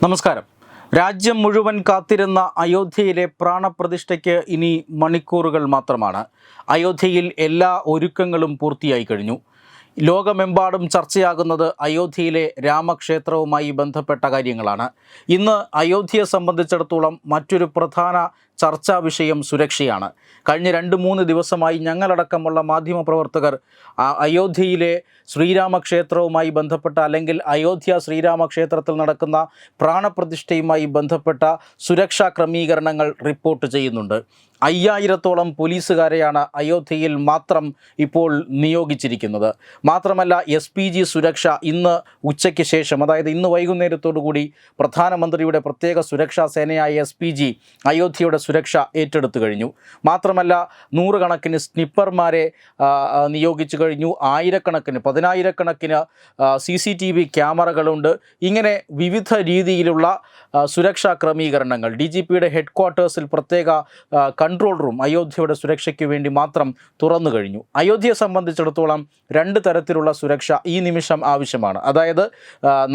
നമസ്കാരം. രാജ്യം മുഴുവൻ കാത്തിരുന്ന അയോധ്യയിലെ പ്രാണപ്രതിഷ്ഠയ്ക്ക് ഇനി മണിക്കൂറുകൾ മാത്രമാണ്. അയോധ്യയിൽ എല്ലാ ഒരുക്കങ്ങളും പൂർത്തിയായി കഴിഞ്ഞു. ലോകമെമ്പാടും ചർച്ചയാകുന്നത് അയോധ്യയിലെ രാമക്ഷേത്രവുമായി ബന്ധപ്പെട്ട കാര്യങ്ങളാണ്. ഇന്ന് അയോധ്യയെ സംബന്ധിച്ചിടത്തോളം മറ്റൊരു പ്രധാന ചർച്ചാ വിഷയം സുരക്ഷയാണ്. കഴിഞ്ഞ 2-3 ദിവസമായി ഞങ്ങളടക്കമുള്ള മാധ്യമപ്രവർത്തകർ അയോധ്യയിലെ ശ്രീരാമക്ഷേത്രവുമായി ബന്ധപ്പെട്ട അല്ലെങ്കിൽ അയോധ്യ ശ്രീരാമക്ഷേത്രത്തിൽ നടക്കുന്ന പ്രാണപ്രതിഷ്ഠയുമായി ബന്ധപ്പെട്ട സുരക്ഷാ ക്രമീകരണങ്ങൾ റിപ്പോർട്ട് ചെയ്യുന്നുണ്ട്. 5000-ഓളം പോലീസുകാരെയാണ് അയോധ്യയിൽ മാത്രം ഇപ്പോൾ നിയോഗിച്ചിരിക്കുന്നത്. മാത്രമല്ല SPG സുരക്ഷ ഇന്ന് ഉച്ചയ്ക്ക് ശേഷം, അതായത് ഇന്ന് വൈകുന്നേരത്തോടു കൂടി പ്രധാനമന്ത്രിയുടെ പ്രത്യേക സുരക്ഷാ സേനയായ SPG അയോധ്യയുടെ സുരക്ഷ ഏറ്റെടുത്തു കഴിഞ്ഞു. മാത്രമല്ല 100 കണക്കിന് സ്നിപ്പർമാരെ നിയോഗിച്ചു കഴിഞ്ഞു. 10,000-കണക്കിന് CCTV ക്യാമറകളുണ്ട്. ഇങ്ങനെ വിവിധ രീതിയിലുള്ള സുരക്ഷാ ക്രമീകരണങ്ങൾ. DGPയുടെ ഹെഡ് ക്വാർട്ടേഴ്സിൽ പ്രത്യേക കൺട്രോൾ റൂം അയോധ്യയുടെ സുരക്ഷയ്ക്ക് വേണ്ടി മാത്രം തുറന്നു കഴിഞ്ഞു. അയോധ്യയെ സംബന്ധിച്ചിടത്തോളം 2 തരത്തിലുള്ള സുരക്ഷ ഈ നിമിഷം ആവശ്യമാണ്. അതായത്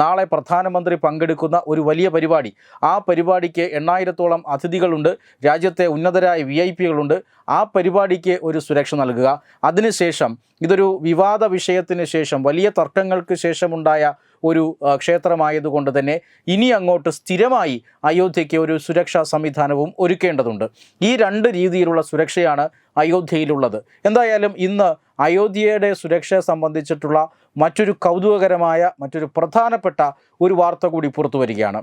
നാളെ പ്രധാനമന്ത്രി പങ്കെടുക്കുന്ന ഒരു വലിയ പരിപാടി, ആ പരിപാടിക്ക് 8000-ഓളം അതിഥികളുണ്ട്, രാജ്യത്തെ ഉന്നതരായ VIP-കളുണ്ട്. ആ പരിപാടിക്ക് ഒരു സുരക്ഷ നൽകുക. അതിനുശേഷം ഇതൊരു വിവാദ വിഷയത്തിന് ശേഷം, വലിയ തർക്കങ്ങൾക്ക് ശേഷമുണ്ടായ ഒരു ക്ഷേത്രമായതുകൊണ്ട് തന്നെ ഇനി അങ്ങോട്ട് സ്ഥിരമായി അയോധ്യയ്ക്ക് ഒരു സുരക്ഷാ സംവിധാനവും ഒരുക്കേണ്ടതുണ്ട്. ഈ 2 രീതിയിലുള്ള സുരക്ഷയാണ് അയോധ്യയിലുള്ളത്. എന്തായാലും ഇന്ന് അയോധ്യയുടെ സുരക്ഷയെ സംബന്ധിച്ചിട്ടുള്ള മറ്റൊരു കൗതുകകരമായ, മറ്റൊരു പ്രധാനപ്പെട്ട ഒരു വാർത്ത കൂടി പുറത്തു വരികയാണ്.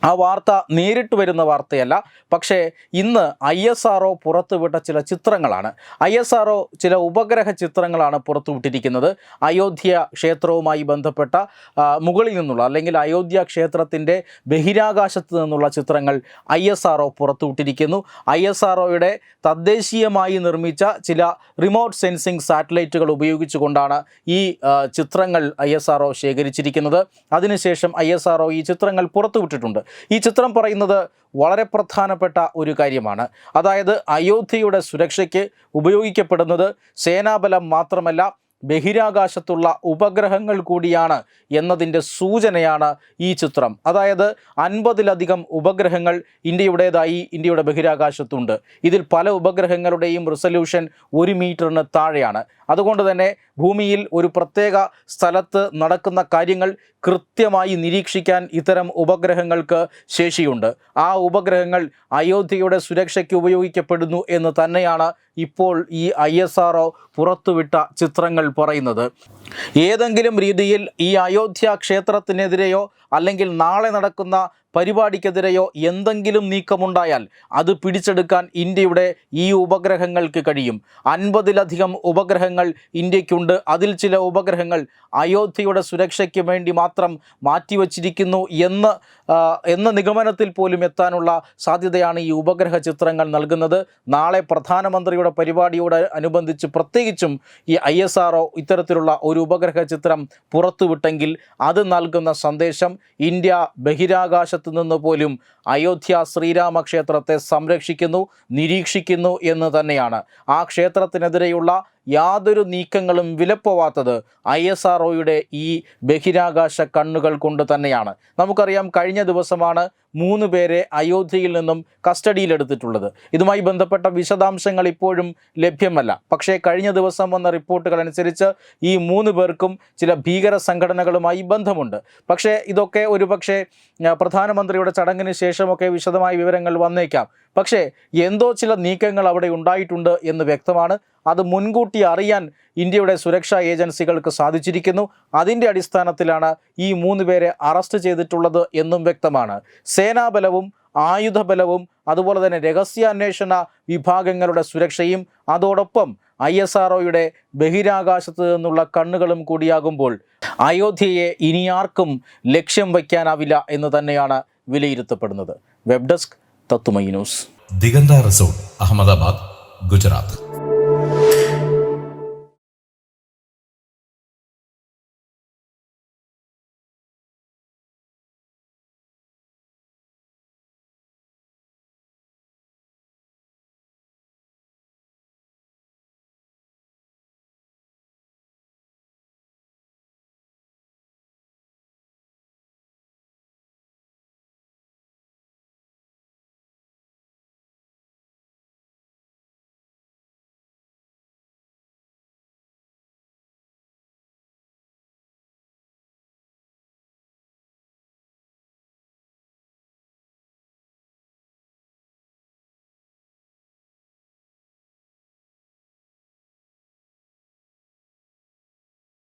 ആ വാർത്ത നേരിട്ട് വരുന്ന വാർത്തയല്ല, പക്ഷേ ഇന്ന് ISRO പുറത്തുവിട്ട ചില ചിത്രങ്ങളാണ്. ISRO ചില ഉപഗ്രഹ ചിത്രങ്ങളാണ് പുറത്തുവിട്ടിരിക്കുന്നത്. അയോധ്യ ക്ഷേത്രവുമായി ബന്ധപ്പെട്ട മുകളിൽ നിന്നുള്ള, അല്ലെങ്കിൽ അയോധ്യ ക്ഷേത്രത്തിൻ്റെ ബഹിരാകാശത്ത് നിന്നുള്ള ചിത്രങ്ങൾ ISRO പുറത്തുവിട്ടിരിക്കുന്നു. ISROയുടെ തദ്ദേശീയമായി നിർമ്മിച്ച ചില റിമോട്ട് സെൻസിങ് സാറ്റലൈറ്റുകൾ ഉപയോഗിച്ചുകൊണ്ടാണ് ഈ ചിത്രങ്ങൾ ISRO ശേഖരിച്ചിരിക്കുന്നത്. അതിനുശേഷം ISRO ഈ ചിത്രങ്ങൾ പുറത്തുവിട്ടിട്ടുണ്ട്. ഈ ചിത്രം പറയുന്നത് വളരെ പ്രധാനപ്പെട്ട ഒരു കാര്യമാണ്. അതായത് അയോധ്യയുടെ സുരക്ഷയ്ക്ക് ഉപയോഗിക്കപ്പെടുന്നത് സേനാബലം മാത്രമല്ല, ബഹിരാകാശത്തുള്ള ഉപഗ്രഹങ്ങൾ കൂടിയാണ് എന്നതിൻ്റെ സൂചനയാണ് ഈ ചിത്രം. അതായത് 50-ലധികം ഉപഗ്രഹങ്ങൾ ഇന്ത്യയുടെ ബഹിരാകാശത്തുണ്ട്. ഇതിൽ പല ഉപഗ്രഹങ്ങളുടെയും റിസൊല്യൂഷൻ 1 മീറ്ററിന് താഴെയാണ്. അതുകൊണ്ട് തന്നെ ഭൂമിയിൽ ഒരു പ്രത്യേക സ്ഥലത്ത് നടക്കുന്ന കാര്യങ്ങൾ കൃത്യമായി നിരീക്ഷിക്കാൻ ഇത്തരം ഉപഗ്രഹങ്ങൾക്ക് ശേഷിയുണ്ട്. ആ ഉപഗ്രഹങ്ങൾ അയോധ്യയുടെ സുരക്ഷയ്ക്ക് ഉപയോഗിക്കപ്പെടുന്നു എന്ന് തന്നെയാണ് ഇപ്പോൾ ഈ ISRO പുറത്തുവിട്ട ചിത്രങ്ങൾ പറയുന്നത്. ഏതെങ്കിലും രീതിയിൽ ഈ അയോധ്യ ക്ഷേത്രത്തിനെതിരെയോ അല്ലെങ്കിൽ നാളെ നടക്കുന്ന പരിപാടിക്കെതിരെയോ എന്തെങ്കിലും നീക്കമുണ്ടായാൽ അത് പിടിച്ചെടുക്കാൻ ഇന്ത്യയുടെ ഈ ഉപഗ്രഹങ്ങൾക്ക് കഴിയും. 50-ലധികം ഉപഗ്രഹങ്ങൾ ഇന്ത്യക്കുണ്ട്. അതിൽ ചില ഉപഗ്രഹങ്ങൾ അയോധ്യയുടെ സുരക്ഷയ്ക്ക് വേണ്ടി മാത്രം മാറ്റിവച്ചിരിക്കുന്നു എന്ന നിഗമനത്തിൽ പോലും എത്താനുള്ള സാധ്യതയാണ് ഈ ഉപഗ്രഹ ചിത്രങ്ങൾ നൽകുന്നത്. നാളെ പ്രധാനമന്ത്രിയുടെ പരിപാടിയോട് അനുബന്ധിച്ച് പ്രത്യേകിച്ചും ഈ ISRO ഇത്തരത്തിലുള്ള ഒരു ഉപഗ്രഹ ചിത്രം പുറത്തുവിട്ടെങ്കിൽ അത് നൽകുന്ന സന്ദേശം ഇന്ത്യ ബഹിരാകാശത്ത് നിന്ന് പോലും അയോധ്യ ശ്രീരാമക്ഷേത്രത്തെ സംരക്ഷിക്കുന്നു, നിരീക്ഷിക്കുന്നു എന്ന് തന്നെയാണ്. ആ ക്ഷേത്രത്തിനെതിരെയുള്ള യാതൊരു നീക്കങ്ങളും വിലപ്പോവാത്തത് ISROയുടെ ഈ ബഹിരാകാശ കണ്ണുകൾ കൊണ്ട് തന്നെയാണ്. നമുക്കറിയാം, കഴിഞ്ഞ ദിവസമാണ് 3 പേരെ അയോധ്യയിൽ നിന്നും കസ്റ്റഡിയിലെടുത്തിട്ടുള്ളത്. ഇതുമായി ബന്ധപ്പെട്ട വിശദാംശങ്ങൾ ഇപ്പോഴും ലഭ്യമല്ല. പക്ഷേ കഴിഞ്ഞ ദിവസം വന്ന റിപ്പോർട്ടുകൾ അനുസരിച്ച് ഈ 3 പേർക്കും ചില ഭീകര സംഘടനകളുമായി ബന്ധമുണ്ട്. പക്ഷേ ഇതൊക്കെ ഒരുപക്ഷെ പ്രധാനമന്ത്രിയുടെ ചടങ്ങിന് ശേഷമൊക്കെ വിശദമായ വിവരങ്ങൾ വന്നേക്കാം. പക്ഷേ എന്തോ ചില നീക്കങ്ങൾ അവിടെ ഉണ്ടായിട്ടുണ്ട് എന്ന് വ്യക്തമാണ്. അത് മുൻകൂട്ടി അറിയാൻ ഇന്ത്യയുടെ സുരക്ഷാ ഏജൻസികൾക്ക് സാധിച്ചിരിക്കുന്നു. അതിൻ്റെ അടിസ്ഥാനത്തിലാണ് ഈ 3 പേരെ അറസ്റ്റ് ചെയ്തിട്ടുള്ളത് എന്നും വ്യക്തമാണ്. സേനാബലവും ആയുധബലവും അതുപോലെ തന്നെ രഹസ്യാന്വേഷണ വിഭാഗങ്ങളുടെ സുരക്ഷയും അതോടൊപ്പം ISROയുടെ ബഹിരാകാശത്ത് നിന്നുള്ള കണ്ണുകളും കൂടിയാകുമ്പോൾ അയോധ്യയെ ഇനിയാർക്കും ലക്ഷ്യം വയ്ക്കാനാവില്ല എന്ന് തന്നെയാണ് വിലയിരുത്തപ്പെടുന്നത്. വെബ് ഡെസ്ക് തത്തുമൈ ന്യൂസ്. ദിഗന്ത റിസോർട്ട്, അഹമ്മദാബാദ്, ഗുജറാത്ത്.